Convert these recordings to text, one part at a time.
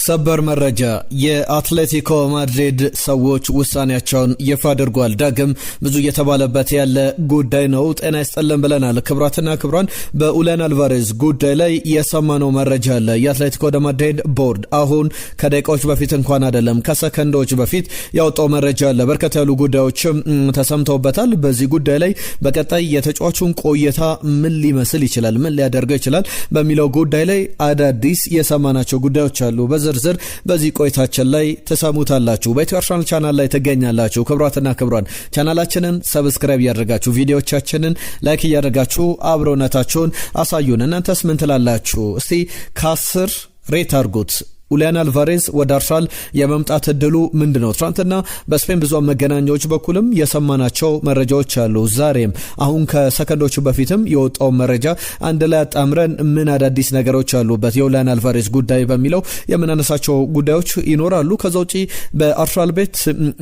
ሰበር መረጃ የአትሌቲኮ ማድሪድ ሰዎች ውሳኔያቸውን ይፋ አድርጓል። ዳግም ብዙ እየተባለበት ያለ ጉዳይ ነው። ጤና ይስጥልን ብለናል። ክብራትና ክብራን በኡሊያን አልቫሬዝ ጉዳይ ላይ የሰማነው መረጃ አለ። የአትሌቲኮ ማድሪድ ቦርድ አሁን ከደቂቃዎች በፊት እንኳን አይደለም ከሰከንዶች በፊት ያወጣው መረጃ አለ። በርከት ያሉ ጉዳዮችም ተሰምተውበታል። በዚህ ጉዳይ ላይ በቀጣይ የተጫዋቹን ቆይታ ምን ሊመስል ይችላል፣ ምን ሊያደርገው ይችላል በሚለው ጉዳይ ላይ አዳዲስ የሰማናቸው ጉዳዮች አሉ። በዝርዝር በዚህ ቆይታችን ላይ ተሰሙታላችሁ። በኢትዮ አርሰናል ቻናል ላይ ተገኛላችሁ። ክብራትና ክብራን ቻናላችንን ሰብስክራይብ ያደርጋችሁ፣ ቪዲዮዎቻችንን ላይክ ያደርጋችሁ አብሮነታችሁን አሳዩን። እናንተስ ምን ትላላችሁ? እስቲ ከ10 ሬት አድርጉት። ኡሊያን አልቫሬዝ ወደ አርሰናል የመምጣት እድሉ ምንድነው? ትናንትና በስፔን ብዙሃን መገናኛዎች በኩልም የሰማናቸው መረጃዎች አሉ። ዛሬም አሁን ከሰከንዶች በፊትም የወጣው መረጃ አንድ ላይ አጣምረን ምን አዳዲስ ነገሮች አሉበት የኡሊያን አልቫሬዝ ጉዳይ በሚለው የምናነሳቸው ጉዳዮች ይኖራሉ። ከዛ ውጪ በአርሰናል ቤት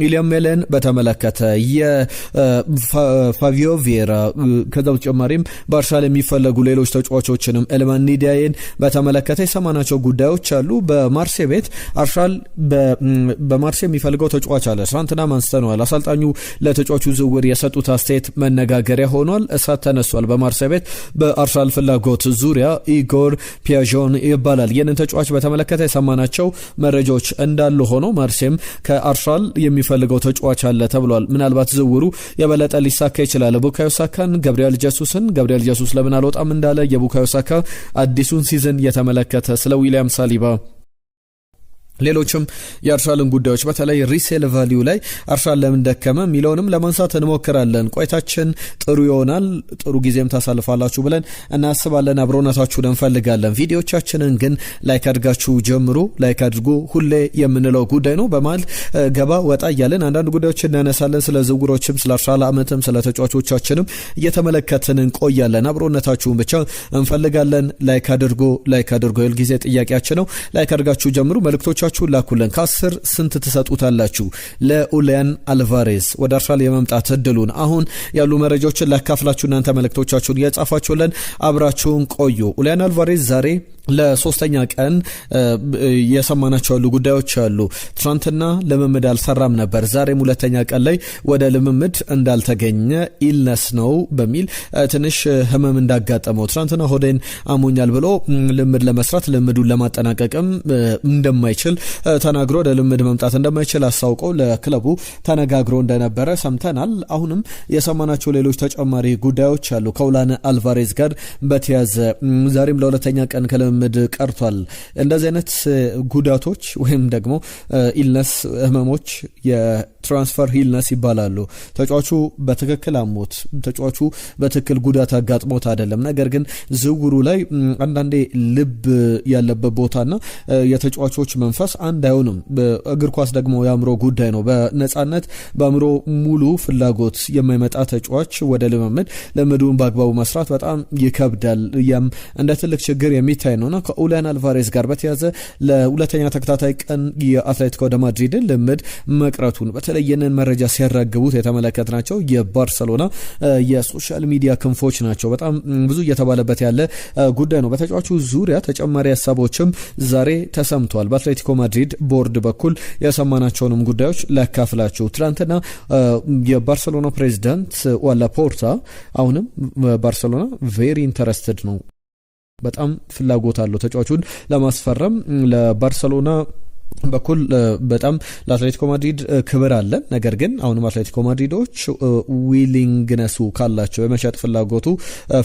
ኢሊያም ሜሌን በተመለከተ የፋቪዮ ቪዬራ ከዛ በተጨማሪም በአርሰናል የሚፈለጉ ሌሎች ተጫዋቾችንም ኤልማን ኒዲያዬን በተመለከተ የሰማናቸው ጉዳዮች አሉ። በማርሴ ቤት አርሰናል በማርሴ የሚፈልገው ተጫዋች አለ። ትናንትና ማንስተነዋል። አሰልጣኙ ለተጫዋቹ ዝውውር የሰጡት አስተያየት መነጋገሪያ ሆኗል። እሳት ተነሷል። በማርሴ ቤት በአርሰናል ፍላጎት ዙሪያ ኢጎር ፒያዦን ይባላል። ይህንን ተጫዋች በተመለከተ የሰማናቸው መረጃዎች እንዳሉ ሆኖ ማርሴም ከአርሰናል የሚፈልገው ተጫዋች አለ ተብሏል። ምናልባት ዝውውሩ የበለጠ ሊሳካ ይችላል። ቡካዮ ሳካን፣ ገብርኤል ጀሱስ ለምን አልወጣም እንዳለ የቡካዮ ሳካ አዲሱን ሲዝን የተመለከተ ስለ ዊሊያም ሳሊባ ሌሎችም የአርሰናልን ጉዳዮች በተለይ ሪሴል ቫልዩ ላይ አርሰናል ለምን ደከመ የሚለውንም ለማንሳት እንሞክራለን። ቆይታችን ጥሩ ይሆናል። ጥሩ ጊዜም ታሳልፋላችሁ ብለን እናስባለን። አብሮነታችሁን እንፈልጋለን። ቪዲዮቻችንን ግን ላይክ አድርጋችሁ ጀምሩ። ላይክ አድርጉ ሁሌ የምንለው ጉዳይ ነው። በመሃል ገባ ወጣ እያለን አንዳንድ ጉዳዮች እናነሳለን። ስለ ዝውውሮችም ስለ አርሰናል አመትም ስለ ተጫዋቾቻችንም እየተመለከትን እንቆያለን። አብሮነታችሁን ብቻ እንፈልጋለን። ላይክ አድርጉ ሁልጊዜ ጥያቄያችን ነው። ላይክ አድርጋችሁ ጀምሩ። መልእክቶቻችሁን ላኩልን። ከ10 ስንት ትሰጡታላችሁ ለኡሊያን አልቫሬዝ ወደ አርሰናል የመምጣት እድሉን? አሁን ያሉ መረጃዎችን ላካፍላችሁ። እናንተ መልእክቶቻችሁን እየጻፋችሁልን አብራችሁን ቆዩ። ኡሊያን አልቫሬዝ ዛሬ ለሶስተኛ ቀን የሰማናቸው ያሉ ጉዳዮች አሉ። ትናንትና ልምምድ አልሰራም ነበር። ዛሬም ሁለተኛ ቀን ላይ ወደ ልምምድ እንዳልተገኘ ኢልነስ ነው በሚል ትንሽ ህመም እንዳጋጠመው ትናንትና ሆዴን አሞኛል ብሎ ልምምድ ለመስራት ልምምዱን ለማጠናቀቅም እንደማይችል ተናግሮ ወደ ልምምድ መምጣት እንደማይችል አሳውቀው ለክለቡ ተነጋግሮ እንደነበረ ሰምተናል። አሁንም የሰማናቸው ሌሎች ተጨማሪ ጉዳዮች አሉ ከኡሊያን አልቫሬዝ ጋር በተያዘ ዛሬም ለሁለተኛ ቀን ከልምምድ ቀርቷል። እንደዚህ አይነት ጉዳቶች ወይም ደግሞ ኢልነስ ህመሞች የትራንስፈር ኢልነስ ይባላሉ። ተጫዋቹ በትክክል አሞት ተጫዋቹ በትክክል ጉዳት አጋጥሞት አይደለም። ነገር ግን ዝውውሩ ላይ አንዳንዴ ልብ ያለበት ቦታና የተጫዋቾች መንፈስ አንድ አይሆንም። በእግር ኳስ ደግሞ የአእምሮ ጉዳይ ነው። በነጻነት በአእምሮ ሙሉ ፍላጎት የማይመጣ ተጫዋች ወደ ልምምዱን በአግባቡ መስራት በጣም ይከብዳል። ያም እንደ ትልቅ ችግር የሚታይ ነውና ከኡሊያን አልቫሬዝ ጋር በተያዘ ለሁለተኛ ተከታታይ ቀን የአትሌቲኮ ማድሪድን ልምምድ መቅረቱን በተለይ ይህንን መረጃ ሲያራግቡት የተመለከትናቸው የባርሰሎና የሶሻል ሚዲያ ክንፎች ናቸው። በጣም ብዙ እየተባለበት ያለ ጉዳይ ነው። በተጫዋቹ ዙሪያ ተጨማሪ ሀሳቦችም ዛሬ ተሰምቷል። በአትሌቲኮ ማድሪድ ቦርድ በኩል የሰማናቸውንም ጉዳዮች ላካፍላችሁ። ትናንትና የባርሰሎና ፕሬዚዳንት ላፖርታ አሁንም ባርሰሎና ቬሪ ኢንተረስትድ ነው፣ በጣም ፍላጎት አለው ተጫዋቹን ለማስፈረም። ለባርሰሎና በኩል በጣም ለአትሌቲኮ ማድሪድ ክብር አለ። ነገር ግን አሁንም አትሌቲኮ ማድሪዶች ዊሊንግነሱ ካላቸው የመሸጥ ፍላጎቱ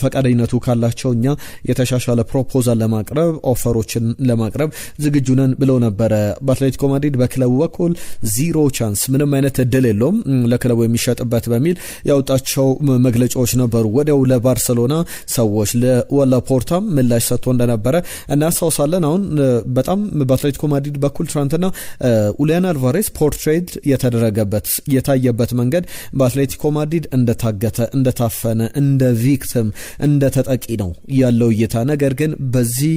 ፈቃደኝነቱ ካላቸው እኛ የተሻሻለ ፕሮፖዛል ለማቅረብ ኦፈሮችን ለማቅረብ ዝግጁ ነን ብለው ነበረ። በአትሌቲኮ ማድሪድ በክለቡ በኩል ዚሮ ቻንስ ምንም አይነት እድል የለውም ለክለቡ የሚሸጥበት በሚል ያወጣቸው መግለጫዎች ነበሩ። ወዲያው ለባርሰሎና ሰዎች ለላፖርታም ምላሽ ሰጥቶ እንደነበረ እናስታውሳለን። አሁን በጣም በአትሌቲኮ ማድሪድ በኩል ትናንትና ኡሊያን አልቫሬዝ ፖርትሬት የተደረገበት የታየበት መንገድ በአትሌቲኮ ማድሪድ እንደታገተ፣ እንደታፈነ፣ እንደ ቪክቲም፣ እንደ ተጠቂ ነው ያለው እይታ። ነገር ግን በዚህ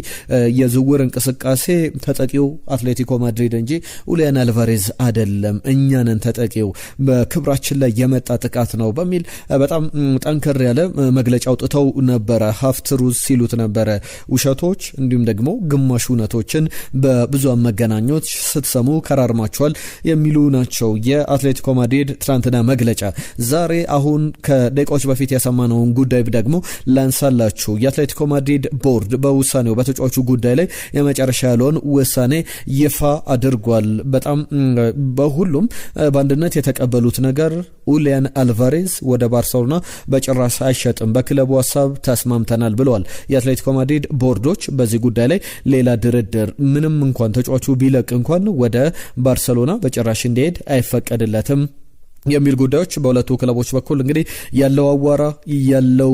የዝውውር እንቅስቃሴ ተጠቂው አትሌቲኮ ማድሪድ እንጂ ኡሊያን አልቫሬዝ አይደለም፣ እኛንን ተጠቂው፣ በክብራችን ላይ የመጣ ጥቃት ነው በሚል በጣም ጠንከር ያለ መግለጫ አውጥተው ነበረ። ሀፍ ትሩዝ ሲሉት ነበረ። ውሸቶች እንዲሁም ደግሞ ግማሽ እውነቶችን በብዙሃን መገናኞች ስትሰሙ ከራርማቸዋል የሚሉ ናቸው የአትሌቲኮ ማድሪድ ትናንትና መግለጫ። ዛሬ አሁን ከደቂቃዎች በፊት የሰማነውን ጉዳይ ደግሞ ላንሳላችሁ። የአትሌቲኮ ማድሪድ ቦርድ በውሳኔው በተጫዋቹ ጉዳይ ላይ የመጨረሻ ያለውን ውሳኔ ይፋ አድርጓል። በጣም በሁሉም በአንድነት የተቀበሉት ነገር ኡሊያን አልቫሬዝ ወደ ባርሴሎና በጭራሽ አይሸጥም፣ በክለቡ ሀሳብ ተስማምተናል ብለዋል የአትሌቲኮ ማድሪድ ቦርዶች። በዚህ ጉዳይ ላይ ሌላ ድርድር ምንም እንኳን ተጫዋቹ ቢለቅ እንኳን ወደ ባርሴሎና በጭራሽ እንዲሄድ አይፈቀድለትም የሚል ጉዳዮች በሁለቱ ክለቦች በኩል እንግዲህ ያለው አዋራ ያለው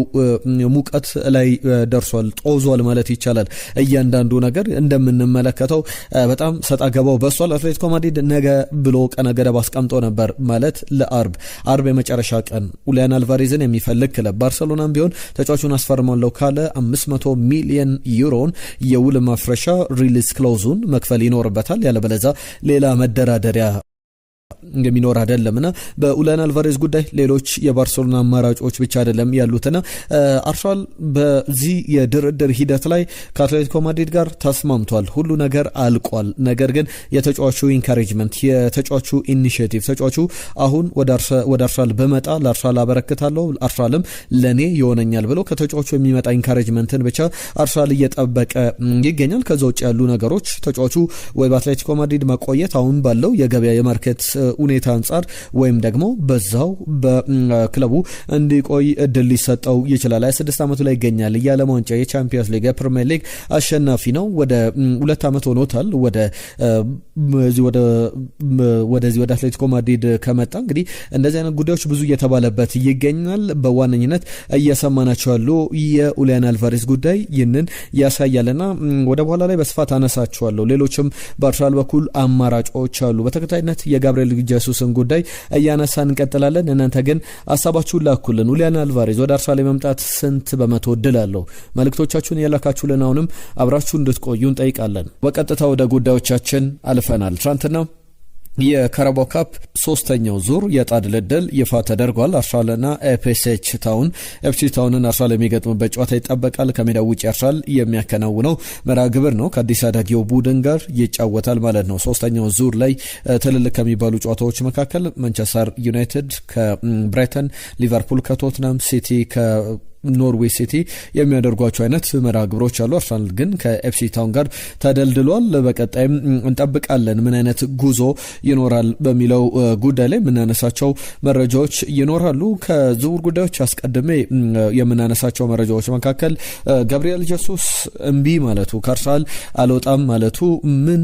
ሙቀት ላይ ደርሷል፣ ጦዟል ማለት ይቻላል። እያንዳንዱ ነገር እንደምንመለከተው በጣም ሰጣ ገባው በሷል። አትሌቲኮ ማድሪድ ነገ ብሎ ቀነ ገደብ አስቀምጦ ነበር ማለት ለአርብ የመጨረሻ ቀን ኡሊያን አልቫሬዝን የሚፈልግ ክለብ ባርሴሎናም ቢሆን ተጫዋቹን አስፈርማለሁ ካለ 500 ሚሊዮን ዩሮን የውል ማፍረሻ ሪሊዝ ክሎዙን መክፈል ይኖርበታል። ያለበለዛ ሌላ መደራደሪያ የሚኖር አይደለምና በኡሊያን አልቫሬዝ ጉዳይ ሌሎች የባርሴሎና አማራጮች ብቻ አይደለም ያሉትና አርሰናል በዚህ የድርድር ሂደት ላይ ከአትሌቲኮ ማድሪድ ጋር ተስማምቷል። ሁሉ ነገር አልቋል። ነገር ግን የተጫዋቹ ኢንካሬጅመንት፣ የተጫዋቹ ኢኒሺዬቲቭ ተጫዋቹ አሁን ወደ አርሰናል በመጣ ለአርሰናል አበረክታለሁ፣ አርሰናልም ለኔ ይሆነኛል ብሎ ከተጫዋቹ የሚመጣ ኢንካሬጅመንትን ብቻ አርሰናል እየጠበቀ ይገኛል። ከዛ ውጭ ያሉ ነገሮች ተጫዋቹ ወይ በአትሌቲኮ ማድሪድ መቆየት አሁን ባለው የገበያ የማርኬት ሁኔታ አንጻር ወይም ደግሞ በዛው በክለቡ እንዲቆይ እድል ሊሰጠው ይችላል። 26 ዓመቱ ላይ ይገኛል። የዓለም ዋንጫ፣ የቻምፒየንስ ሊግ፣ የፕሪሚየር ሊግ አሸናፊ ነው። ወደ 2 ዓመት ሆኖታል ወደዚህ ወደ አትሌቲኮ ማድሪድ ከመጣ። እንግዲህ እንደዚህ አይነት ጉዳዮች ብዙ እየተባለበት ይገኛል። በዋነኝነት እየሰማናቸው ያሉ የኡሊያን አልቫሬዝ ጉዳይ ይህንን ያሳያልና ወደ በኋላ ላይ በስፋት አነሳቸዋለሁ። ሌሎችም በአርሰናል በኩል አማራጮች አሉ። በተከታይነት የጋብሪኤል ጀሱስን ጉዳይ እያነሳን እንቀጥላለን። እናንተ ግን ሀሳባችሁን ላኩልን። ኡሊያን አልቫሬዝ ወደ አርሰናል መምጣት ስንት በመቶ እድል አለው? መልእክቶቻችሁን የላካችሁልን አሁንም አብራችሁ እንድትቆዩ እንጠይቃለን። በቀጥታ ወደ ጉዳዮቻችን አልፈናል። ትናንትና የካራባኦ ካፕ 3ኛው ዙር የዕጣ ድልድል ይፋ ተደርጓል። አርሰናልና ኤፍሲ ታውንን አርሰናል የሚገጥምበት ጨዋታ ይጠበቃል። ከሜዳው ውጭ አርሰናል የሚያከናውነው መርሃ ግብር ነው። ከአዲስ አዳጊው ቡድን ጋር ይጫወታል ማለት ነው። 3ኛው ዙር ላይ ትልልቅ ከሚባሉ ጨዋታዎች መካከል ማንቸስተር ዩናይትድ ከብራይተን፣ ሊቨርፑል ከቶትናም፣ ሲቲ ኖርዌይ ሲቲ የሚያደርጓቸው አይነት መርሃ ግብሮች አሉ። አርሰናል ግን ከኤፍሲ ታውን ጋር ተደልድሏል። በቀጣይም እንጠብቃለን ምን አይነት ጉዞ ይኖራል በሚለው ጉዳይ ላይ የምናነሳቸው መረጃዎች ይኖራሉ። ከዝውውር ጉዳዮች አስቀድሜ የምናነሳቸው መረጃዎች መካከል ጋብሪኤል ጀሱስ እምቢ ማለቱ፣ ከአርሰናል አልወጣም ማለቱ ምን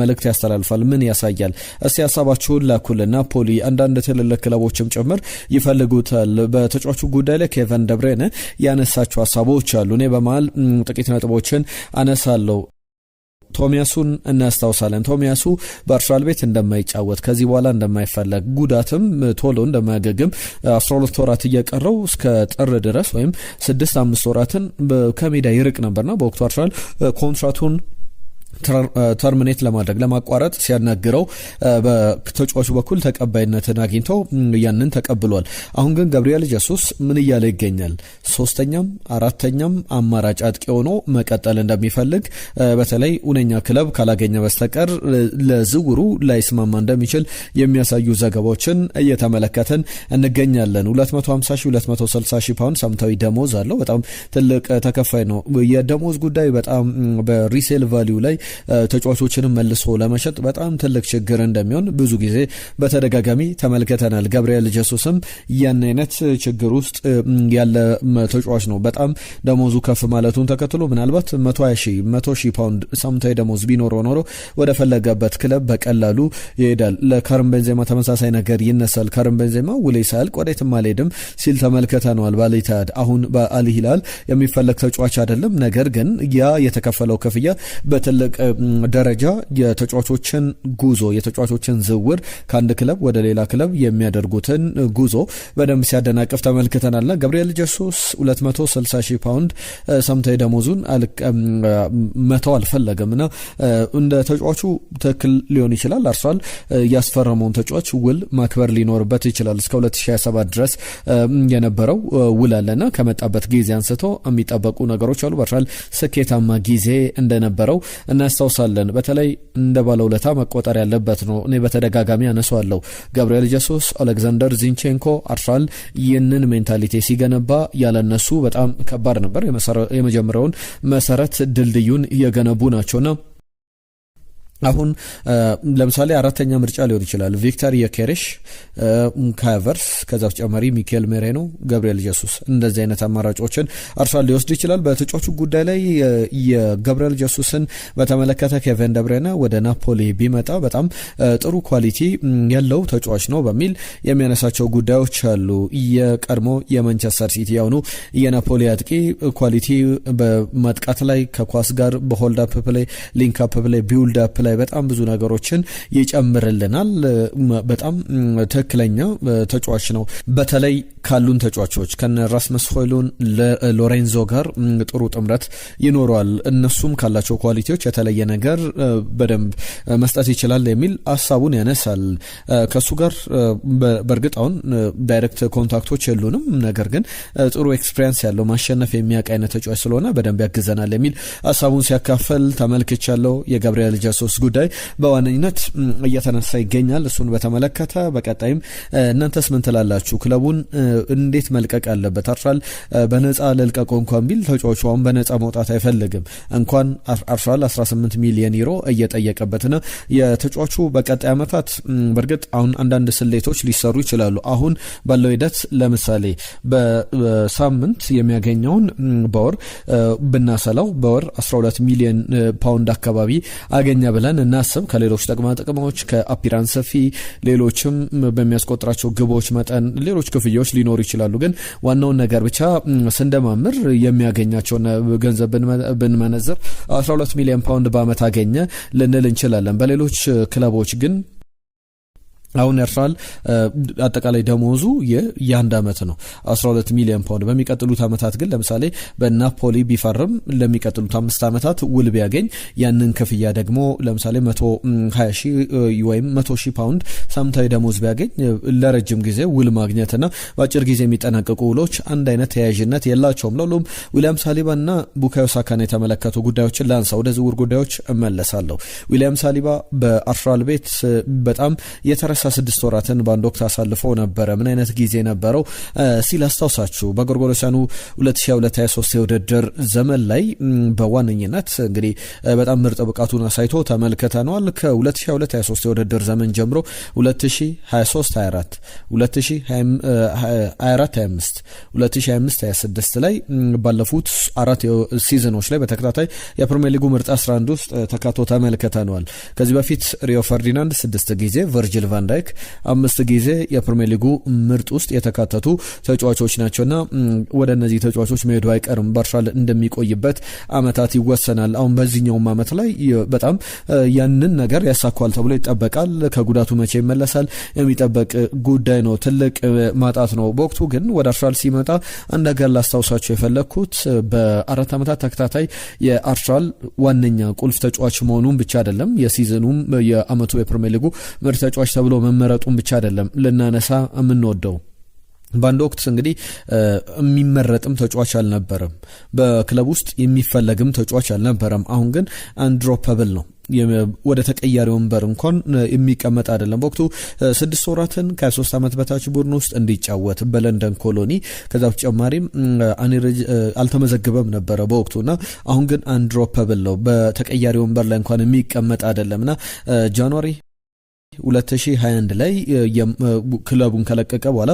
መልእክት ያስተላልፋል? ምን ያሳያል? እስቲ ሀሳባችሁን ላኩልና ፖሊ አንዳንድ ትልልቅ ክለቦችም ጭምር ይፈልጉታል። በተጫዋቹ ጉዳይ ላይ ኬቨን ደብሬነ ያነሳቸው ሀሳቦች አሉ። እኔ በመሃል ጥቂት ነጥቦችን አነሳለሁ። ቶሚያሱን እናስታውሳለን። ቶሚያሱ በአርሰናል ቤት እንደማይጫወት፣ ከዚህ በኋላ እንደማይፈለግ፣ ጉዳትም ቶሎ እንደማያገግም 12 ወራት እየቀረው እስከ ጥር ድረስ ወይም 6-5 ወራትን ከሜዳ ይርቅ ነበርና በወቅቱ አርሰናል ኮንትራቱን ተርሚኔት ለማቋረጥ ሲያናግረው በተጫዋቹ በኩል ተቀባይነትን አግኝተው ያንን ተቀብሏል። አሁን ግን ጋብሪኤል ጀሱስ ምን እያለ ይገኛል? 3ኛም 4ኛም አማራጭ አጥቂ ሆኖ መቀጠል እንደሚፈልግ፣ በተለይ ኡነኛ ክለብ ካላገኘ በስተቀር ለዝውውሩ ላይስማማ እንደሚችል የሚያሳዩ ዘገባዎችን እየተመለከተን እንገኛለን። 250,000 260,000 ፓውንድ ሳምንታዊ ደሞዝ አለው። በጣም ትልቅ ተከፋይ ነው። የደሞዝ ጉዳይ በጣም በሪሴል ቫሊዩ ላይ ተጫዋቾችንም መልሶ ለመሸጥ በጣም ትልቅ ችግር እንደሚሆን ብዙ ጊዜ በተደጋጋሚ ተመልክተናል። ጋብሪኤል ጀሱስም ያን አይነት ችግር ውስጥ ያለ ተጫዋች ነው። በጣም ደሞዙ ከፍ ማለቱን ተከትሎ ምናልባት 120,000 ፓውንድ ሳምንታዊ ደሞዝ ቢኖረው ኖሮ ወደ ፈለገበት ክለብ በቀላሉ ይሄዳል። ለካሪም ቤንዜማ ተመሳሳይ ነገር ይነሳል። ካሪም ቤንዜማ ውሌ ሳያልቅ ወዴትም አልሄድም ሲል ተመልክተነዋል። በአልኢትሃድ አሁን በአል ሂላል የሚፈለግ ተጫዋች አይደለም። ነገር ግን ያ የተከፈለው ክፍያ በትልቅ ደረጃ የተጫዋቾችን ጉዞ የተጫዋቾችን ዝውውር ከአንድ ክለብ ወደ ሌላ ክለብ የሚያደርጉትን ጉዞ በደንብ ሲያደናቅፍ ተመልክተናልና ገብርኤል ጀሱስ 260,000 ፓውንድ ሳምንታዊ ደሞዙን መተው አልፈለገምና እንደ ተጫዋቹ ትክክል ሊሆን ይችላል። አርሰናል ያስፈረመውን ተጫዋች ውል ማክበር ሊኖርበት ይችላል። እስከ 2027 ድረስ የነበረው ውል አለና ከመጣበት ጊዜ አንስቶ የሚጠበቁ ነገሮች አሉ። አርሰናል ስኬታማ ጊዜ እንደነበረው እናስታውሳለን። በተለይ እንደ ባለውለታ መቆጠር ያለበት ነው። እኔ በተደጋጋሚ አነሳዋለሁ። ገብርኤል ጀሱስ፣ አሌክዛንደር ዚንቼንኮ አርሰናል ይህንን ሜንታሊቲ ሲገነባ ያለነሱ በጣም ከባድ ነበር። የመጀመሪያውን መሰረት ድልድዩን እየገነቡ ናቸውና አሁን ለምሳሌ አራተኛ ምርጫ ሊሆን ይችላል ቪክተር የኬሬሽ፣ ካቨርስ፣ ከዛ በተጨማሪ ሚኬል ሜሬኖ፣ ገብርኤል ጀሱስ እንደዚህ አይነት አማራጮችን አርሰናል ሊወስድ ይችላል። በተጫዋቹ ጉዳይ ላይ የገብርኤል ጀሱስን በተመለከተ ኬቨን ደብሬና ወደ ናፖሊ ቢመጣ በጣም ጥሩ ኳሊቲ ያለው ተጫዋች ነው በሚል የሚያነሳቸው ጉዳዮች አሉ። የቀድሞ የማንቸስተር ሲቲ ያውኑ የናፖሊ አጥቂ ኳሊቲ በማጥቃት ላይ ከኳስ ጋር በሆልድ አፕ ፕሌይ፣ ሊንክ አፕ ፕሌይ፣ ቢውልድ አፕ ላይ በጣም ብዙ ነገሮችን ይጨምርልናል። በጣም ትክክለኛ ተጫዋች ነው። በተለይ ካሉን ተጫዋቾች ከነ ራስመስ ሆይሉን ሎሬንዞ ጋር ጥሩ ጥምረት ይኖረዋል። እነሱም ካላቸው ኳሊቲዎች የተለየ ነገር በደንብ መስጠት ይችላል የሚል ሀሳቡን ያነሳል። ከሱ ጋር በእርግጥ አሁን ዳይሬክት ኮንታክቶች የሉንም፣ ነገር ግን ጥሩ ኤክስፒሪየንስ ያለው ማሸነፍ የሚያውቅ አይነት ተጫዋች ስለሆነ በደንብ ያግዘናል የሚል ሀሳቡን ሲያካፈል ተመልክቻለሁ። የገብርኤል ጀሱስ ጉዳይ በዋነኝነት እየተነሳ ይገኛል። እሱን በተመለከተ በቀጣይም እናንተስ ምን ትላላችሁ? ክለቡን እንዴት መልቀቅ አለበት? አርሰናል በነፃ ለልቀቁ እንኳን ቢል ተጫዋቹ አሁን በነፃ መውጣት አይፈልግም። እንኳን አርሰናል 18 ሚሊዮን ዩሮ እየጠየቀበትና የተጫዋቹ በቀጣይ ዓመታት በእርግጥ አሁን አንዳንድ ስሌቶች ሊሰሩ ይችላሉ። አሁን ባለው ሂደት ለምሳሌ በሳምንት የሚያገኘውን በወር ብናሰላው በወር 12 ሚሊዮን ፓውንድ አካባቢ አገኘ ብለን እናስብ። ከሌሎች ጥቅማ ጥቅሞች ከአፒራንስ ፊ ሌሎችም በሚያስቆጥራቸው ግቦች መጠን ሌሎች ክፍያዎች ሊኖሩ ይችላሉ። ግን ዋናውን ነገር ብቻ ስንደማምር የሚያገኛቸውን ገንዘብ ብንመነዝር 12 ሚሊዮን ፓውንድ በአመት አገኘ ልንል እንችላለን። በሌሎች ክለቦች ግን አሁን አርሰናል አጠቃላይ ደሞዙ የአንድ አመት ነው 12 ሚሊዮን ፓውንድ። በሚቀጥሉት አመታት ግን ለምሳሌ በናፖሊ ቢፈርም ለሚቀጥሉት 5 አመታት ውል ቢያገኝ ያንን ክፍያ ደግሞ ለምሳሌ 120,000 ወይም 100,000 ፓውንድ ሳምንታዊ ደሞዝ ቢያገኝ ለረጅም ጊዜ ውል ማግኘትና በአጭር ጊዜ የሚጠናቀቁ ውሎች አንድ አይነት ተያያዥነት የላቸውም። ለሁሉም ዊሊያም ሳሊባና ቡካዮ ሳካን የተመለከቱ ጉዳዮችን ላንሳ። ወደ ዝውውር ጉዳዮች እመለሳለሁ። ዊሊያም ሳሊባ በአርሰናል ቤት በጣም የተረሳ 6 ወራትን በአንድ ወቅት አሳልፎ ነበረ። ምን አይነት ጊዜ ነበረው ሲል አስታውሳችሁ። በጎርጎሮሳኑ 2022-23 የውድድር ዘመን ላይ በዋነኝነት እንግዲህ በጣም ምርጥ ብቃቱን አሳይቶ ተመልክተናል። ከ2022-23 የውድድር ዘመን ጀምሮ 2023-24 2024-25 2025-26 ላይ ባለፉት 4 ሲዝኖች ላይ በተከታታይ የፕሪሚየር ሊጉ ምርጥ 11 ውስጥ ተካቶ ተመልክተናል። ከዚህ በፊት ሪዮ ፈርዲናንድ 6 ጊዜ፣ ቨርጂል ቫን ዳይክ 5 ጊዜ የፕሪሚየር ሊጉ ምርጥ ውስጥ የተካተቱ ተጫዋቾች ናቸውና ወደ እነዚህ ተጫዋቾች መሄዱ አይቀርም። በአርሰናል እንደሚቆይበት አመታት ይወሰናል። አሁን በዚህኛውም አመት ላይ በጣም ያንን ነገር ያሳካዋል ተብሎ ይጠበቃል። ከጉዳቱ መቼ ይመለሳል የሚጠበቅ ጉዳይ ነው። ትልቅ ማጣት ነው። በወቅቱ ግን ወደ አርሰናል ሲመጣ አንድ ነገር ላስታውሳቸው የፈለኩት በ4 አመታት ተከታታይ የአርሰናል ዋነኛ ቁልፍ ተጫዋች መሆኑን ብቻ አይደለም፣ የሲዝኑም የአመቱ የፕሪሚየር ሊጉ ምርጥ ተጫዋች ተብሎ መመረጡን ብቻ አይደለም ልናነሳ የምንወደው። በአንድ ወቅት እንግዲህ የሚመረጥም ተጫዋች አልነበረም፣ በክለብ ውስጥ የሚፈለግም ተጫዋች አልነበረም። አሁን ግን አንድሮፐብል ነው። ወደ ተቀያሪ ወንበር እንኳን የሚቀመጥ አይደለም። በወቅቱ 6 ወራትን ከ23 ዓመት በታች ቡድን ውስጥ እንዲጫወት በለንደን ኮሎኒ ከዛ በተጨማሪም አልተመዘገበም ነበረ በወቅቱና አሁን ግን አንድሮፐብል ነው። በተቀያሪ ወንበር ላይ እንኳን የሚቀመጥ አይደለምና ጃንዋሪ 2021 ላይ ክለቡን ከለቀቀ በኋላ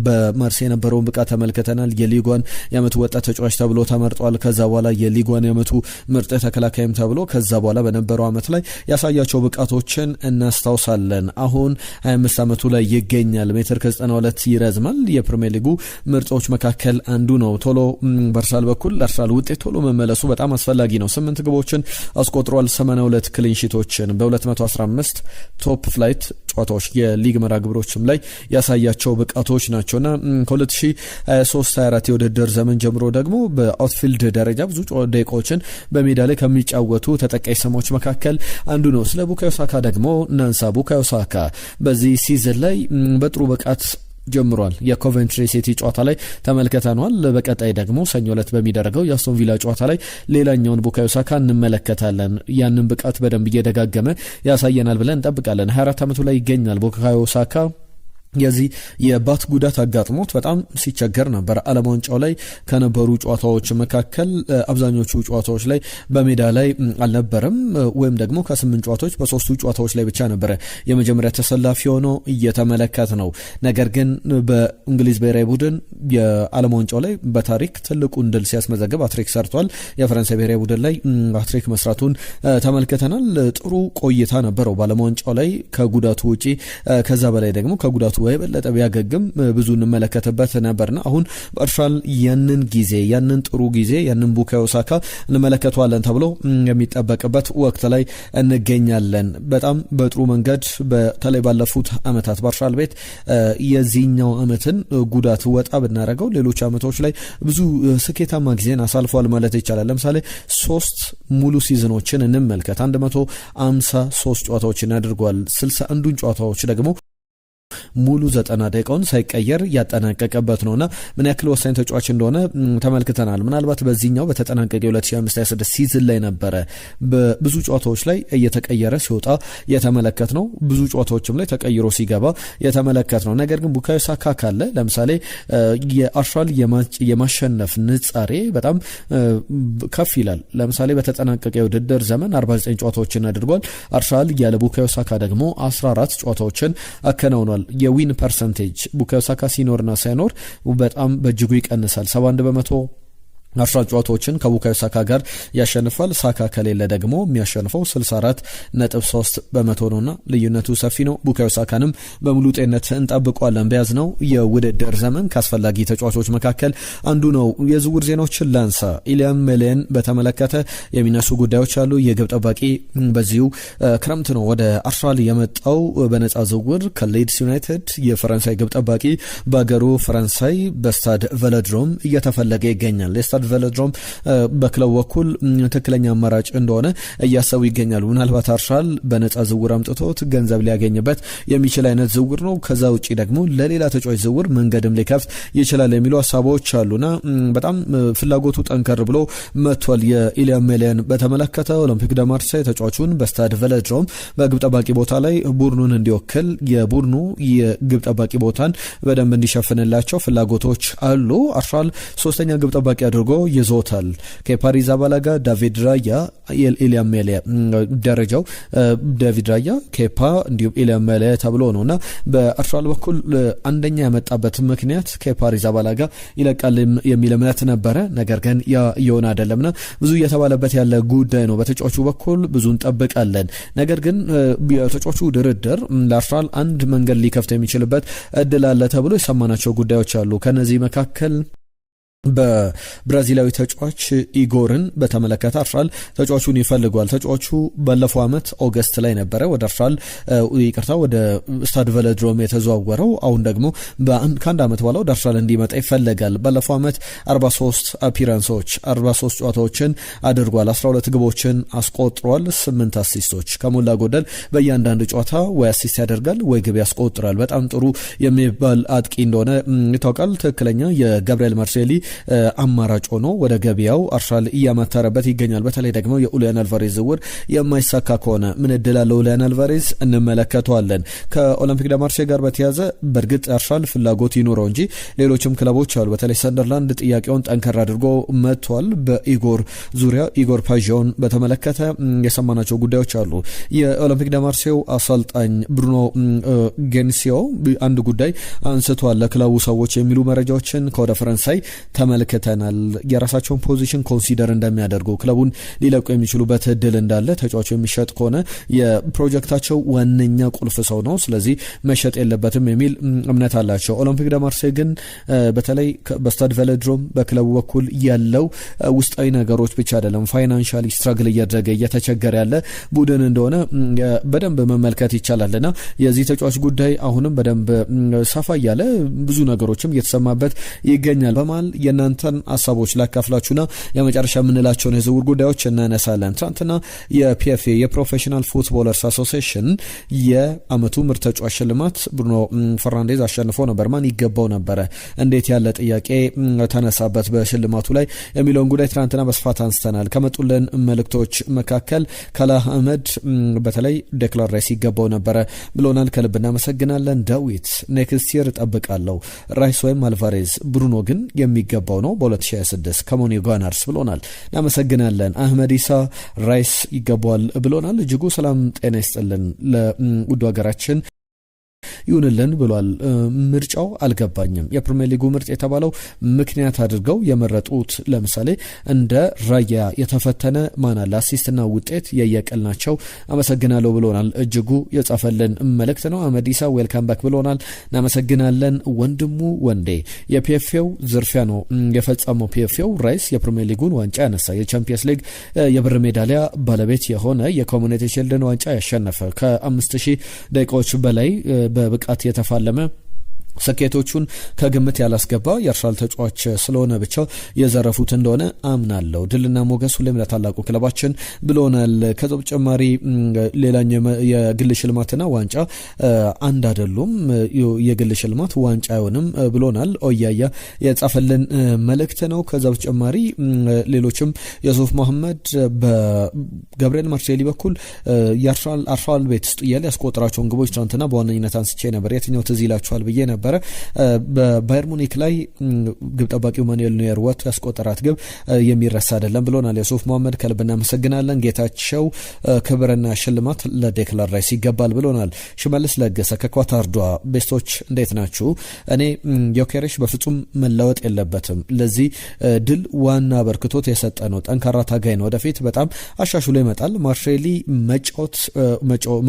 በማርሴ የነበረውን ብቃት ተመልክተናል። የሊጓን የዓመቱ ወጣት ተጫዋች ተብሎ ተመርጧል። ከዛ በኋላ የሊጓን የዓመቱ ምርጥ ተከላካይም ተብሎ ከዛ በኋላ በነበረው ዓመት ላይ ያሳያቸው ብቃቶችን እናስታውሳለን። አሁን 25 ዓመቱ ላይ ይገኛል። ሜትር ከ92 ይረዝማል። የፕሪሚየር ሊጉ ምርጦች መካከል አንዱ ነው። ቶሎ በአርሰናል በኩል ለአርሰናል ውጤት ቶሎ መመለሱ በጣም አስፈላጊ ነው። 8 ግቦችን አስቆጥሯል። 82 ክሊንሺቶችን በ215 ቶፕ ፍላይት ጨዋታዎች የሊግ መርሃ ግብሮችም ላይ ያሳያቸው ብቃቶች ናቸውና ከ2023/24 የውድድር ዘመን ጀምሮ ደግሞ በአውትፊልድ ደረጃ ብዙ ደቂቃዎችን በሜዳ ላይ ከሚጫወቱ ተጠቃሽ ስሞች መካከል አንዱ ነው። ስለ ቡካዮ ሳካ ደግሞ እናንሳ። ቡካዮ ሳካ በዚህ ሲዝን ላይ በጥሩ ብቃት ጀምሯል። የኮቨንትሪ ሲቲ ጨዋታ ላይ ተመልክተናል። በቀጣይ ደግሞ ሰኞ ዕለት በሚደረገው የአስቶን ቪላ ጨዋታ ላይ ሌላኛውን ቡካዮ ሳካ እንመለከታለን። ያንን ብቃት በደንብ እየደጋገመ ያሳየናል ብለን እንጠብቃለን። 24 ዓመቱ ላይ ይገኛል ቡካዮ ሳካ። የዚህ የባት ጉዳት አጋጥሞት በጣም ሲቸገር ነበር። ዓለም ዋንጫው ላይ ከነበሩ ጨዋታዎች መካከል አብዛኞቹ ጨዋታዎች ላይ በሜዳ ላይ አልነበረም፣ ወይም ደግሞ ከ8 ጨዋታዎች በ3ቱ ጨዋታዎች ላይ ብቻ ነበረ የመጀመሪያ ተሰላፊ ሆኖ እየተመለከት ነው። ነገር ግን በእንግሊዝ ብሔራዊ ቡድን የዓለም ዋንጫው ላይ በታሪክ ትልቁን ድል ሲያስመዘግብ አትሪክ ሰርቷል። የፈረንሳይ ብሔራዊ ቡድን ላይ አትሪክ መስራቱን ተመልክተናል። ጥሩ ቆይታ ነበረው በዓለም ዋንጫው ላይ ከጉዳቱ ውጪ። ከዛ በላይ ደግሞ ከጉዳቱ የበለጠ ቢያገግም ብዙ እንመለከትበት ነበርና አሁን በአርሰናል ያንን ጥሩ ጊዜ ያንን ቡካዮ ሳካ እንመለከተዋለን ተብሎ የሚጠበቅበት ወቅት ላይ እንገኛለን። በጣም በጥሩ መንገድ በተለይ ባለፉት አመታት በአርሰናል ቤት የዚህኛው አመትን ጉዳት ወጣ ብናረገው ሌሎች አመቶች ላይ ብዙ ስኬታማ ጊዜን አሳልፏል ማለት ይቻላል። ለምሳሌ 3 ሙሉ ሲዝኖችን እንመልከት። 153 ጨዋታዎችን አድርጓል። 61ዱን ጨዋታዎች ደግሞ ሙሉ 90 ደቂቃውን ሳይቀየር ያጠናቀቀበት ነውና ምን ያክል ወሳኝ ተጫዋች እንደሆነ ተመልክተናል። ምናልባት በዚህኛው በተጠናቀቀ 2025/26 ሲዝን ላይ ነበረ በብዙ ጨዋታዎች ላይ እየተቀየረ ሲወጣ የተመለከት ነው። ብዙ ጨዋታዎችም ላይ ተቀይሮ ሲገባ የተመለከት ነው። ነገር ግን ቡካዮ ሳካ ካለ ለምሳሌ የአርሰናል የማሸነፍ ንጻሬ በጣም ከፍ ይላል። ለምሳሌ በተጠናቀቀ የውድድር ዘመን 49 ጨዋታዎችን አድርጓል። አርሰናል ያለ ቡካዮ ሳካ ደግሞ 14 ጨዋታዎችን አከናውኗል። የዊን ፐርሰንቴጅ ቡካዮ ሳካ ሲኖርና ሳይኖር በጣም በእጅጉ ይቀንሳል። 71% አርሰናል ጨዋታዎችን ከቡካዮ ሳካ ጋር ያሸንፋል። ሳካ ከሌለ ደግሞ የሚያሸንፈው 64.3% ነውና ልዩነቱ ሰፊ ነው። ቡካዮ ሳካንም በሙሉ ጤንነት እንጠብቀዋለን። በያዝነው የውድድር ዘመን ካስፈላጊ ተጫዋቾች መካከል አንዱ ነው። የዝውውር ዜናዎችን ላንሳ። ኢሊያም ሜሌን በተመለከተ የሚነሱ ጉዳዮች አሉ። የግብ ጠባቂ በዚሁ ክረምት ነው ወደ አርሰናል የመጣው በነጻ ዝውውር ከሌድስ ዩናይትድ። የፈረንሳይ ግብ ጠባቂ በአገሩ ፈረንሳይ በስታድ ቬሎድሮም እየተፈለገ ይገኛል። ቬሎድሮም በክለቡ በኩል ትክክለኛ አማራጭ እንደሆነ እያሰቡ ይገኛሉ። ምናልባት አርሰናል በነጻ ዝውውር አምጥቶት ገንዘብ ሊያገኝበት የሚችል አይነት ዝውውር ነው። ከዛ ውጪ ደግሞ ለሌላ ተጫዋች ዝውውር መንገድም ሊከፍት ይችላል የሚሉ ሀሳቦች አሉና በጣም ፍላጎቱ ጠንከር ብሎ መጥቷል። የኢሊያም ሜሌን በተመለከተ ኦሎምፒክ ደ ማርሴይ ተጫዋቹን በስታድ ቬሎድሮም በግብ ጠባቂ ቦታ ላይ ቡድኑን እንዲወክል የቡድኑ የግብ ጠባቂ ቦታን በደንብ እንዲሸፍንላቸው ፍላጎቶች አሉ። አርሰናል ሶስተኛ ግብ ጠባቂ አድርጎ ይዞታል። ከፓሪዝ አባላጋ ዳቪድ ራያ ኢሊያም ሜሌ ደረጃው ዳቪድ ራያ ኬፓ እንዲሁም ኢሊያም ሜሌ ተብሎ ነውና በአርሰናል በኩል አንደኛ ያመጣበት ምክንያት ከፓሪዝ አባላጋ ይለቃል የሚል እምነት ነበረ። ነገር ግን ያ የሆነ አይደለምና ብዙ እየተባለበት ያለ ጉዳይ ነው። በተጫዋቹ በኩል ብዙ እንጠብቃለን። ነገር ግን የተጫዋቹ ድርድር ለአርሰናል አንድ መንገድ ሊከፍት የሚችልበት እድል አለ ተብሎ የሰማናቸው ጉዳዮች አሉ። ከነዚህ መካከል በብራዚላዊ ተጫዋች ኢጎርን በተመለከተ አርሰናል ተጫዋቹን ይፈልጓል። ተጫዋቹ ባለፈው አመት ኦገስት ላይ ነበረ ወደ አርሰናል ወደ ስታድ ቬሎድሮም የተዘዋወረው። አሁን ደግሞ ከአንድ አመት በኋላ ወደ አርሰናል እንዲመጣ ይፈልጋል። ባለፈው አመት 43 አፒራንሶች 43 ጨዋታዎችን አድርጓል። 12 ግቦችን አስቆጥሯል። 8 አሲስቶች ከሞላ ጎደል በእያንዳንዱ ጨዋታ ወይ አሲስት ያደርጋል ወይ ግብ ያስቆጥራል። በጣም ጥሩ የሚባል አጥቂ እንደሆነ ይታወቃል። ትክክለኛ የጋብሪኤል ማርሴሊ አማራጭ ሆኖ ወደ ገበያው አርሰናል እያማተረበት ይገኛል። በተለይ ደግሞ የኡሊያን አልቫሬዝ ዝውውር የማይሳካ ከሆነ ምን እድል አለው ኡሊያን አልቫሬዝ እንመለከተዋለን። ከኦሎምፒክ ደ ማርሴይ ጋር በተያዘ በእርግጥ አርሰናል ፍላጎት ይኖረው እንጂ ሌሎችም ክለቦች አሉ። በተለይ ሰንደርላንድ ጥያቄውን ጠንከር አድርጎ መጥቷል። በኢጎር ዙሪያ ኢጎር ፓዥን በተመለከተ የሰማናቸው ጉዳዮች አሉ። የኦሎምፒክ ደ ማርሴው አሰልጣኝ ብሩኖ ጌንሲዮ አንድ ጉዳይ አንስቷል ለክለቡ ሰዎች የሚሉ መረጃዎችን ከወደ ፈረንሳይ ተመልክተናል። የራሳቸውን ፖዚሽን ኮንሲደር እንደሚያደርጉ ክለቡን ሊለቁ የሚችሉበት እድል እንዳለ ተጫዋቹ የሚሸጥ ከሆነ የፕሮጀክታቸው ዋነኛ ቁልፍ ሰው ነው፣ ስለዚህ መሸጥ የለበትም የሚል እምነት አላቸው። ኦሎምፒክ ደ ማርሴይ ግን በተለይ በስታድ ቬሎድሮም በክለቡ በኩል ያለው ውስጣዊ ነገሮች ብቻ አይደለም፣ ፋይናንሻሊ ስትራግል እያደረገ እየተቸገረ ያለ ቡድን እንደሆነ በደንብ መመልከት ይቻላልና የዚህ ተጫዋች ጉዳይ አሁንም በደንብ ሰፋ እያለ ብዙ ነገሮችም እየተሰማበት ይገኛል። በመሃል የእናንተን ሀሳቦች ላካፍላችሁና የመጨረሻ የምንላቸውን የዝውውር ጉዳዮች እናነሳለን። ትናንትና የፒኤፍኤ የፕሮፌሽናል ፉትቦለርስ አሶሲዬሽን የአመቱ ምርጥ ተጫዋች ሽልማት ብሩኖ ፈርናንዴዝ አሸንፎ ነበር። ማን ይገባው ነበረ? እንዴት ያለ ጥያቄ ተነሳበት በሽልማቱ ላይ የሚለውን ጉዳይ ትናንትና በስፋት አንስተናል። ከመጡልን መልእክቶች መካከል ከላህ አህመድ በተለይ ዴክላን ራይስ ይገባው ነበረ ብሎናል። ከልብ እናመሰግናለን። ዳዊት ኔክስት ይር እጠብቃለሁ ራይስ ወይም አልቫሬዝ፣ ብሩኖ ግን የሚገባው ነው በ2026 ከሞኒ ጋናርስ ብሎናል። እናመሰግናለን። አህመድ ኢሳ ራይስ ይገባዋል ብሎናል። እጅጉ ሰላም ጤና ይስጥልን ለውዱ ሀገራችን ይሁንልን ብሏል። ምርጫው አልገባኝም። የፕሪሚየር ሊጉ ምርጥ የተባለው ምክንያት አድርገው የመረጡት ለምሳሌ እንደ ራያ የተፈተነ ማናል አሲስትና ውጤት የየቀል ናቸው። አመሰግናለሁ ብሎናል። እጅጉ የጻፈልን መልእክት ነው። አመዲሳ ዌልካም ባክ ብሎናል። እናመሰግናለን። ወንድሙ ወንዴ የፒኤፍኤው ዝርፊያ ነው የፈጸመው። ፒኤፍኤው ራይስ የፕሪሚየር ሊጉን ዋንጫ ያነሳ፣ የቻምፒየንስ ሊግ የብር ሜዳሊያ ባለቤት የሆነ፣ የኮሚኒቲ ሺልድን ዋንጫ ያሸነፈ፣ ከ5000 ደቂቃዎች በላይ በብቃት የተፋለመ፣ ስኬቶቹን ከግምት ያላስገባ የአርሰናል ተጫዋች ስለሆነ ብቻ የዘረፉት እንደሆነ አምናለሁ። ድልና ሞገስ ሁሌም ለታላቁ ክለባችን ብሎናል። ከዛ በተጨማሪ ሌላኛው የግል ሽልማትና ዋንጫ አንድ አይደሉም፣ የግል ሽልማት ዋንጫ አይሆንም ብሎናል። ኦያያ የጻፈልን መልእክት ነው። ከዛ በተጨማሪ ሌሎችም የሱፍ መሐመድ በገብርኤል ማርሴሊ በኩል የአርሰናል ቤት ውስጥ እያለ ያስቆጠራቸውን ግቦች ትናንትና በዋነኝነት አንስቼ ነበር። የትኛው ትዝ ይላችኋል ብዬ ነበር። በባየር ሙኒክ ላይ ግብ ጠባቂው ማኑኤል ኖየር ወጥቶ ያስቆጠራት ግብ የሚረሳ አይደለም ብሎናል የሱፍ መሐመድ። ከልብ እናመሰግናለን። ጌታቸው ክብርና ሽልማት ለዴክላን ራይስ ይገባል ብሎናል። ሽመልስ ለገሰ ከኳታርዷ ቤስቶች እንዴት ናችሁ? እኔ ዮኬሬሽ በፍጹም መለወጥ የለበትም። ለዚህ ድል ዋና በርክቶት የሰጠ ነው። ጠንካራ ታጋይ ነው። ወደፊት በጣም አሻሽሎ ይመጣል። ማርሴሊ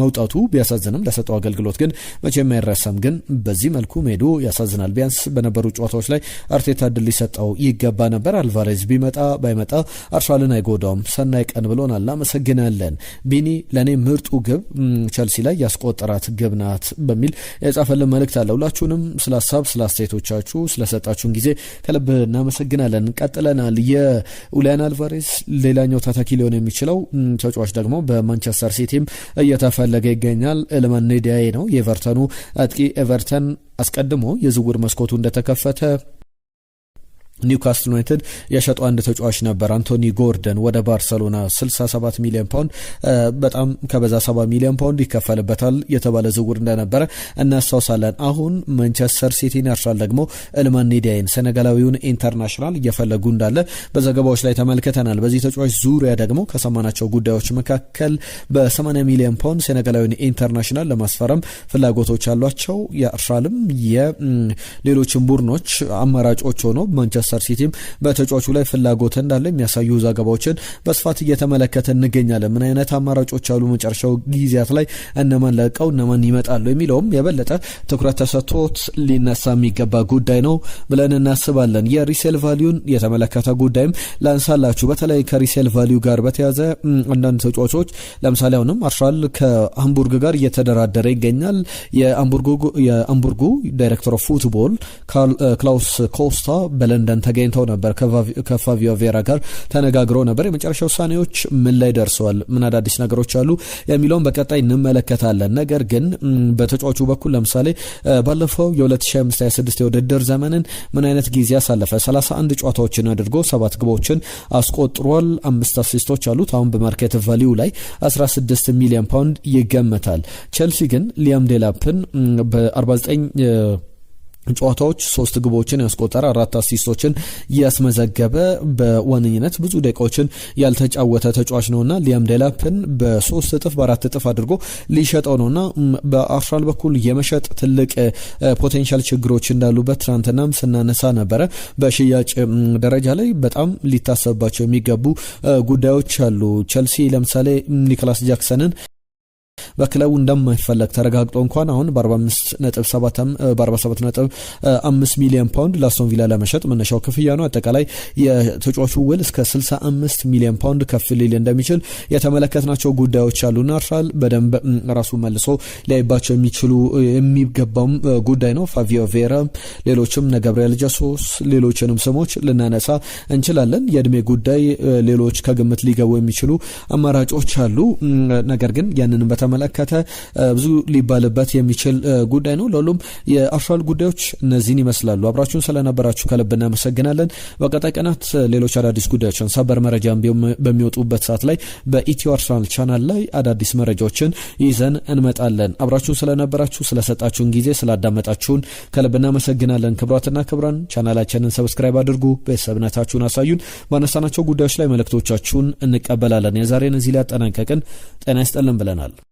መውጣቱ ቢያሳዝንም ለሰጠው አገልግሎት ግን መቼም አይረሳም። ግን በዚህ መልኩ ሜዱ ያሳዝናል። ቢያንስ በነበሩ ጨዋታዎች ላይ አርቴታ ድል ሊሰጠው ይገባ ነበር። አልቫሬዝ ቢመጣ ባይመጣ አርሰናልን አይጎዳውም። ሰናይ ቀን ብሎናል። እናመሰግናለን። ቢኒ ለእኔ ምርጡ ግብ ቸልሲ ላይ ያስቆጠራት ግብ ናት በሚል የጻፈልን መልእክት አለ። ሁላችሁንም ስለ ሀሳብ ስለ አስተያየቶቻችሁ ስለሰጣችሁን ጊዜ ከልብ እናመሰግናለን። ቀጥለናል። የኡሊያን አልቫሬዝ ሌላኛው ተተኪ ሊሆን የሚችለው ተጫዋች ደግሞ በማንቸስተር ሲቲም እየተፈለገ ይገኛል። ኤልማን ኔዲያዬ ነው። የኤቨርተኑ አጥቂ ኤቨርተን አስቀድሞ የዝውውር መስኮቱ እንደተከፈተ ኒውካስትል ዩናይትድ የሸጠው አንድ ተጫዋች ነበር፣ አንቶኒ ጎርደን ወደ ባርሰሎና 67 ሚሊዮን ፓውንድ፣ በጣም ከበዛ 70 ሚሊዮን ፓውንድ ይከፈልበታል የተባለ ዝውውር እንደነበረ እናስታውሳለን። አሁን ማንቸስተር ሲቲን ያርሳል ደግሞ ኤልማን ኔዲያዬን ሴኔጋላዊውን ኢንተርናሽናል እየፈለጉ እንዳለ በዘገባዎች ላይ ተመልክተናል። በዚህ ተጫዋች ዙሪያ ደግሞ ከሰማናቸው ጉዳዮች መካከል በ80 ሚሊዮን ፓውንድ ሴኔጋላዊውን ኢንተርናሽናል ለማስፈረም ፍላጎቶች አሏቸው። የአርሰናልም የሌሎችም ቡድኖች አማራጮች ሆኖ ማንቸስተር ሲቲም በተጫዋቹ ላይ ፍላጎት እንዳለ የሚያሳዩ ዘገባዎችን በስፋት እየተመለከተ እንገኛለን። ምን አይነት አማራጮች አሉ፣ መጨረሻው ጊዜያት ላይ እነማን ለቀው እነማን ይመጣሉ የሚለውም የበለጠ ትኩረት ተሰጥቶት ሊነሳ የሚገባ ጉዳይ ነው ብለን እናስባለን። የሪሴል ቫሊዩን የተመለከተ ጉዳይም ላንሳላችሁ። በተለይ ከሪሴል ቫሊዩ ጋር በተያዘ አንዳንድ ተጫዋቾች ለምሳሌ አሁንም አርሰናል ከሃምቡርግ ጋር እየተደራደረ ይገኛል። የሃምቡርጉ ዳይሬክተር ኦፍ ፉትቦል ክላውስ ኮስታ በለንደን ለንደን ተገኝተው ነበር። ከፋቪዮ ቬራ ጋር ተነጋግረው ነበር። የመጨረሻ ውሳኔዎች ምን ላይ ደርሰዋል፣ ምን አዳዲስ ነገሮች አሉ የሚለውን በቀጣይ እንመለከታለን። ነገር ግን በተጫዋቹ በኩል ለምሳሌ ባለፈው የ2025-26 የውድድር ዘመንን ምን አይነት ጊዜ ያሳለፈ 31 ጨዋታዎችን አድርጎ 7 ግቦችን አስቆጥሯል። 5 አሲስቶች አሉት። አሁን በማርኬት ቫልዩ ላይ 16 ሚሊዮን ፓውንድ ይገመታል። ቼልሲ ግን ሊያም ዴላፕን በ49 ጨዋታዎች 3 ግቦችን ያስቆጠረ 4 አሲስቶችን ያስመዘገበ በዋነኝነት ብዙ ደቂቃዎችን ያልተጫወተ ተጫዋች ነውና ሊያም ዴላፕን በ3 እጥፍ በ4 እጥፍ አድርጎ ሊሸጠው ነውና በአርሰናል በኩል የመሸጥ ትልቅ ፖቴንሻል ችግሮች እንዳሉበት ትናንትናም ስናነሳ ነበረ። በሽያጭ ደረጃ ላይ በጣም ሊታሰብባቸው የሚገቡ ጉዳዮች አሉ። ቼልሲ ለምሳሌ ኒኮላስ ጃክሰንን በክለቡ እንደማይፈለግ ተረጋግጦ እንኳን አሁን በ47.5 ሚሊዮን ፓውንድ ለአስቶን ቪላ ለመሸጥ መነሻው ክፍያ ነው። አጠቃላይ የተጫዋቹ ውል እስከ 65 ሚሊዮን ፓውንድ ከፍ ሊል እንደሚችል የተመለከትናቸው ጉዳዮች አሉና አርሰናል በደንብ ራሱ መልሶ ሊያይባቸው የሚገባም ጉዳይ ነው። ፋቪዮ ቬራ፣ ሌሎችም ገብርኤል ጀሱስ፣ ሌሎችንም ስሞች ልናነሳ እንችላለን። የእድሜ ጉዳይ፣ ሌሎች ከግምት ሊገቡ የሚችሉ አማራጮች አሉ። ነገር ግን ያንንም በተመለከተ ብዙ ሊባልበት የሚችል ጉዳይ ነው። ለሁሉም የአርሰናል ጉዳዮች እነዚህን ይመስላሉ። አብራችሁን ስለነበራችሁ ከልብ እናመሰግናለን። በቀጣይ ቀናት ሌሎች አዳዲስ ጉዳዮችን ሰበር መረጃን በሚወጡበት ሰዓት ላይ በኢትዮ አርሰናል ቻናል ላይ አዳዲስ መረጃዎችን ይዘን እንመጣለን። አብራችሁን ስለነበራችሁ ስለሰጣችሁን ጊዜ ስላዳመጣችሁን ከልብ እናመሰግናለን። ክቡራትና ክቡራን ቻናላችንን ሰብስክራይብ አድርጉ፣ ቤተሰብነታችሁን አሳዩን። ባነሳናቸው ጉዳዮች ላይ መልእክቶቻችሁን እንቀበላለን። የዛሬን እዚህ ላይ አጠናቀቅን። ጤና ይስጥልን ብለናል።